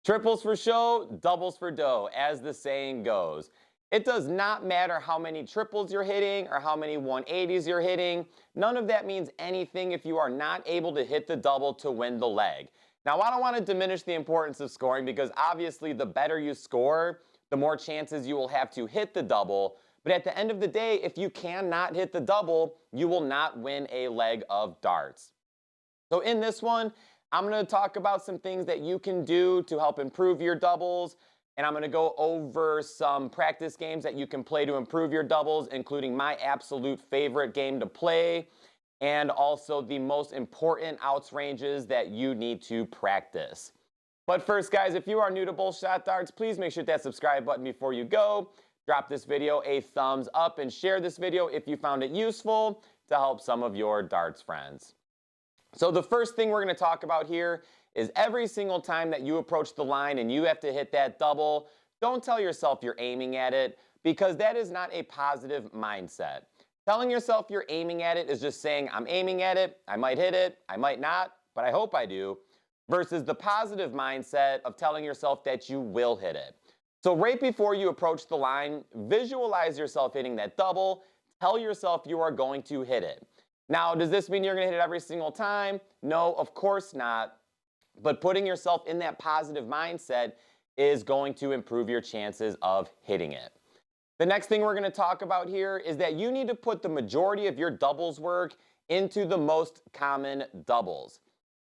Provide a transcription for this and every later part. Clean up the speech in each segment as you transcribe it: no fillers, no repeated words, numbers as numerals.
Triples for show, doubles for dough, as the saying goes. It does not matter how many triples you're hitting or how many 180s you're hitting. None of that means anything if you are not able to hit the double to win the leg. Now, I don't want to diminish the importance of scoring because obviously the better you score, the more chances you will have to hit the double. But at the end of the day, if you cannot hit the double, you will not win a leg of darts. So in this one, I'm going to talk about some things that you can do to help improve your doubles. And I'm going to go over some practice games that you can play to improve your doubles, including my absolute favorite game to play, and also the most important outs ranges that you need to practice. But first, guys, if you are new to Bullshot Darts, please make sure to hit that subscribe button before you go. Drop this video a thumbs up and share this video if you found it useful to help some of your darts friends. So the first thing we're going to talk about here is every single time that you approach the line and you have to hit that double, don't tell yourself you're aiming at it because that is not a positive mindset. Telling yourself you're aiming at it is just saying, I'm aiming at it, I might hit it, I might not, but I hope I do, versus the positive mindset of telling yourself that you will hit it. So right before you approach the line, visualize yourself hitting that double, tell yourself you are going to hit it. Now, does this mean you're going to hit it every single time? No, of course not. But putting yourself in that positive mindset is going to improve your chances of hitting it. The next thing we're going to talk about here is that you need to put the majority of your doubles work into the most common doubles.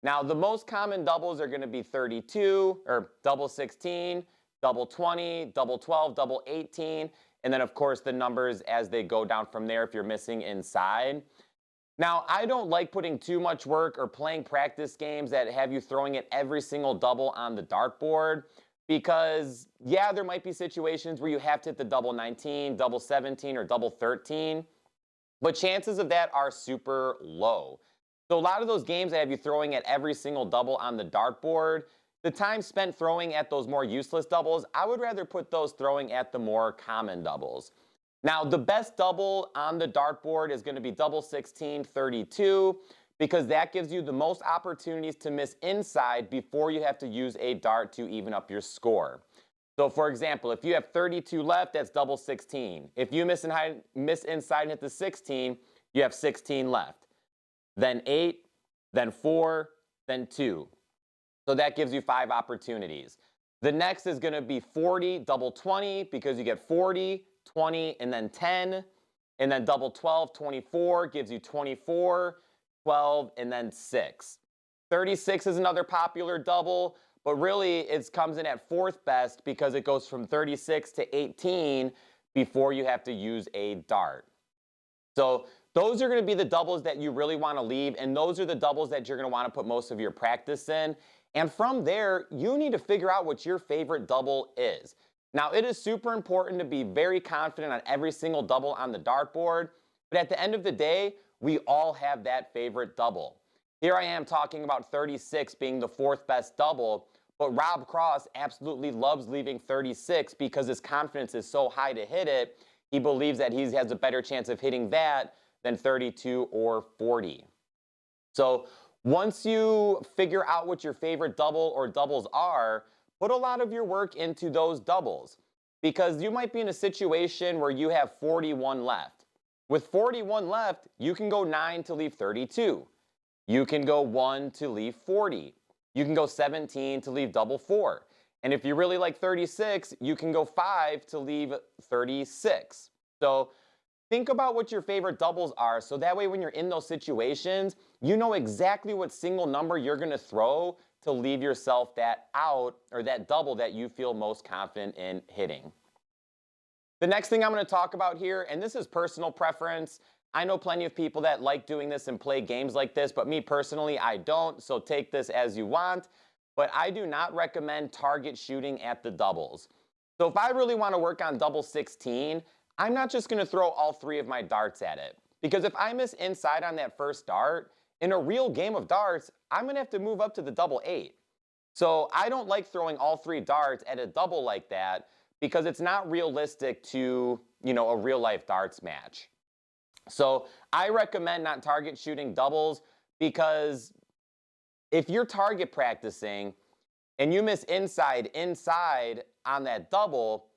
Now, the most common doubles are going to be 32, or double 16, double 20, double 12, double 18, and then, of course, the numbers as they go down from there if you're missing inside. Now, I don't like putting too much work or playing practice games that have you throwing at every single double on the dartboard because, yeah, there might be situations where you have to hit the double 19, double 17, or double 13, but chances of that are super low. So a lot of those games that have you throwing at every single double on the dartboard, the time spent throwing at those more useless doubles, I would rather put those throwing at the more common doubles. Now, the best double on the dartboard is going to be double 16, 32, because that gives you the most opportunities to miss inside before you have to use a dart to even up your score. So, for example, if you have 32 left, that's double 16. If you miss inside and hit the 16, you have 16 left. Then 8, then 4, then 2. So that gives you 5 opportunities. The next is going to be 40, double 20, because you get 40, 20, and then 10. And then double 12, 24 gives you 24, 12, and then 6. 36 is another popular double, but really it comes in at 4th best because it goes from 36 to 18 before you have to use a dart. So those are going to be the doubles that you really want to leave, and those are the doubles that you're going to want to put most of your practice in. And from there, you need to figure out what your favorite double is. Now, it is super important to be very confident on every single double on the dartboard, but at the end of the day, we all have that favorite double. Here I am talking about 36 being the 4th best double, but Rob Cross absolutely loves leaving 36 because his confidence is so high to hit it. He believes that he has a better chance of hitting that than 32 or 40. So once you figure out what your favorite double or doubles are, put a lot of your work into those doubles because you might be in a situation where you have 41 left. With 41 left, you can go 9 to leave 32. You can go 1 to leave 40. You can go 17 to leave double 4. And if you really like 36, you can go 5 to leave 36. So think about what your favorite doubles are so that way when you're in those situations, you know exactly what single number you're going to throw to leave yourself that out or that double that you feel most confident in hitting. The next thing I'm going to talk about here, and this is personal preference. I know plenty of people that like doing this and play games like this, but me personally, I don't, so take this as you want. But I do not recommend target shooting at the doubles. So if I really want to work on double 16, I'm not just going to throw all 3 of my darts at it. Because if I miss inside on that first dart, in a real game of darts, I'm going to have to move up to the double 8. So I don't like throwing all 3 darts at a double like that because it's not realistic to, a real life darts match. So I recommend not target shooting doubles because if you're target practicing and you miss inside on that double,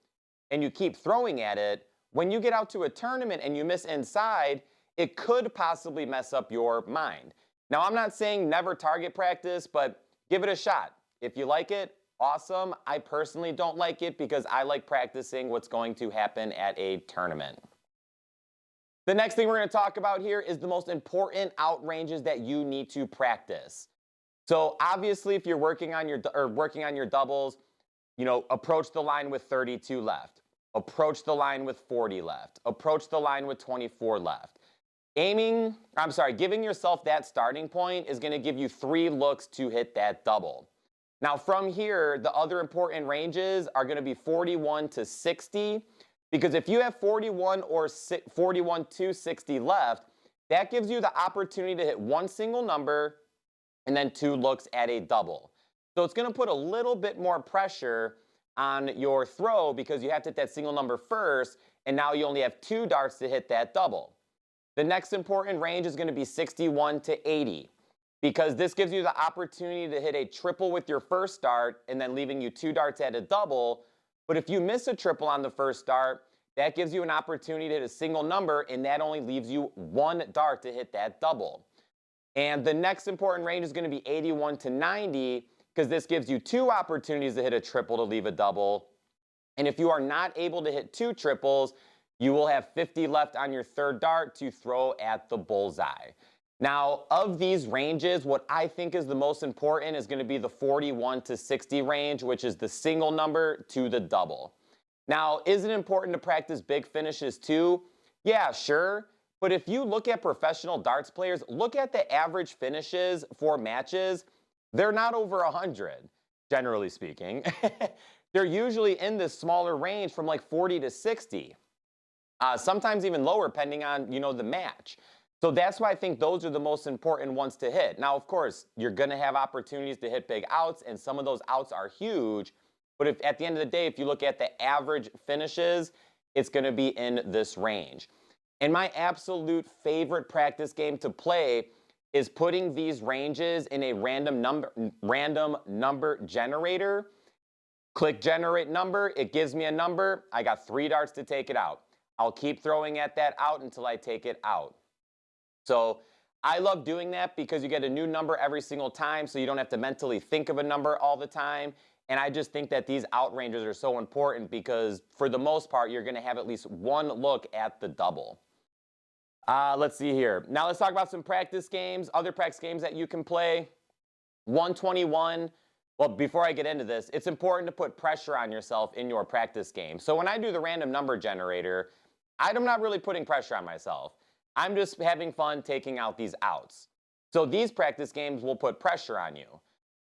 and you keep throwing at it, when you get out to a tournament and you miss inside, it could possibly mess up your mind. Now, I'm not saying never target practice, but give it a shot. If you like it, awesome. I personally don't like it because I like practicing what's going to happen at a tournament. The next thing we're going to talk about here is the most important out ranges that you need to practice. So obviously, if you're working on your doubles, approach the line with 32 left. Approach the line with 40 left. Approach the line with 24 left. Giving yourself that starting point is going to give you 3 looks to hit that double. Now from here, the other important ranges are going to be 41 to 60, because if you have 41 to 60 left, that gives you the opportunity to hit 1 single number and then 2 looks at a double. So it's going to put a little bit more pressure on your throw because you have to hit that single number first, and now you only have 2 darts to hit that double. The next important range is going to be 61 to 80, because this gives you the opportunity to hit a triple with your first dart and then leaving you 2 darts at a double. But if you miss a triple on the first dart, that gives you an opportunity to hit a single number, and that only leaves you 1 dart to hit that double. And the next important range is going to be 81 to 90, because this gives you 2 opportunities to hit a triple to leave a double. And if you are not able to hit 2 triples, you will have 50 left on your third dart to throw at the bullseye. Now, of these ranges, what I think is the most important is going to be the 41 to 60 range, which is the single number to the double. Now, is it important to practice big finishes too? Yeah, sure. But if you look at professional darts players, look at the average finishes for matches. They're not over 100, generally speaking. They're usually in this smaller range from like 40 to 60. Sometimes even lower, depending on, the match. So that's why I think those are the most important ones to hit. Now, of course, you're going to have opportunities to hit big outs, and some of those outs are huge. But if at the end of the day, if you look at the average finishes, it's going to be in this range. And my absolute favorite practice game to play is putting these ranges in a random number generator. Click generate number, it gives me a number. I got 3 darts to take it out. I'll keep throwing at that out until I take it out. So I love doing that because you get a new number every single time, so you don't have to mentally think of a number all the time. And I just think that these out ranges are so important because for the most part, you're going to have at least 1 look at the double. Let's see here. Now let's talk about some practice games, other practice games that you can play. 121. Well, before I get into this, it's important to put pressure on yourself in your practice game. So when I do the random number generator, I'm not really putting pressure on myself. I'm just having fun taking out these outs. So these practice games will put pressure on you.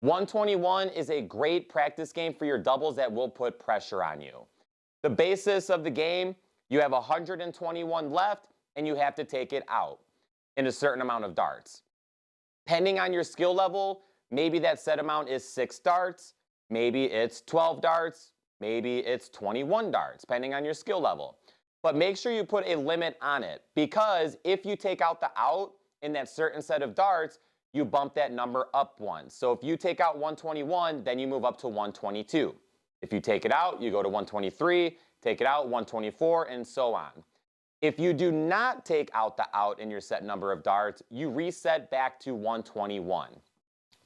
121 is a great practice game for your doubles that will put pressure on you. The basis of the game, you have 121 left and you have to take it out in a certain amount of darts. Depending on your skill level, maybe that set amount is 6 darts, maybe it's 12 darts, maybe it's 21 darts, depending on your skill level. But make sure you put a limit on it, because if you take out the out in that certain set of darts, you bump that number up 1. So if you take out 121, then you move up to 122. If you take it out, you go to 123, take it out, 124, and so on. If you do not take out the out in your set number of darts, you reset back to 121.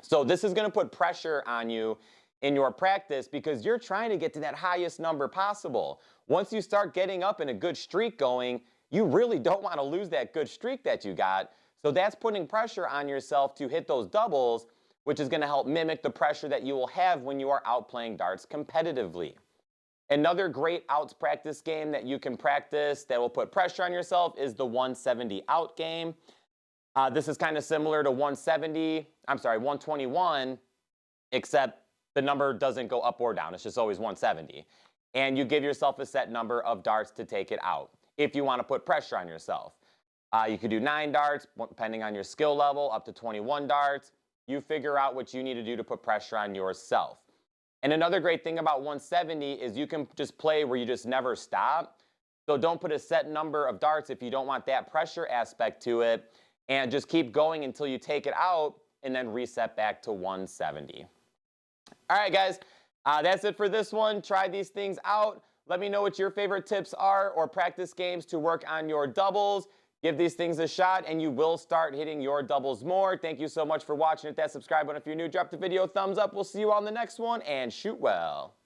So this is going to put pressure on you in your practice because you're trying to get to that highest number possible. Once you start getting up in a good streak going, you really don't want to lose that good streak that you got. So that's putting pressure on yourself to hit those doubles, which is going to help mimic the pressure that you will have when you are out playing darts competitively. Another great outs practice game that you can practice that will put pressure on yourself is the 170 out game. This is kind of similar to 121, except the number doesn't go up or down. It's just always 170. And you give yourself a set number of darts to take it out if you want to put pressure on yourself. You could do 9 darts, depending on your skill level, up to 21 darts. You figure out what you need to do to put pressure on yourself. And another great thing about 170 is you can just play where you just never stop. So don't put a set number of darts if you don't want that pressure aspect to it. And just keep going until you take it out and then reset back to 170. All right, guys, that's it for this one. Try these things out. Let me know what your favorite tips are or practice games to work on your doubles. Give these things a shot and you will start hitting your doubles more. Thank you so much for watching. Hit that subscribe button if you're new. Drop the video a thumbs up. We'll see you on the next one and shoot well.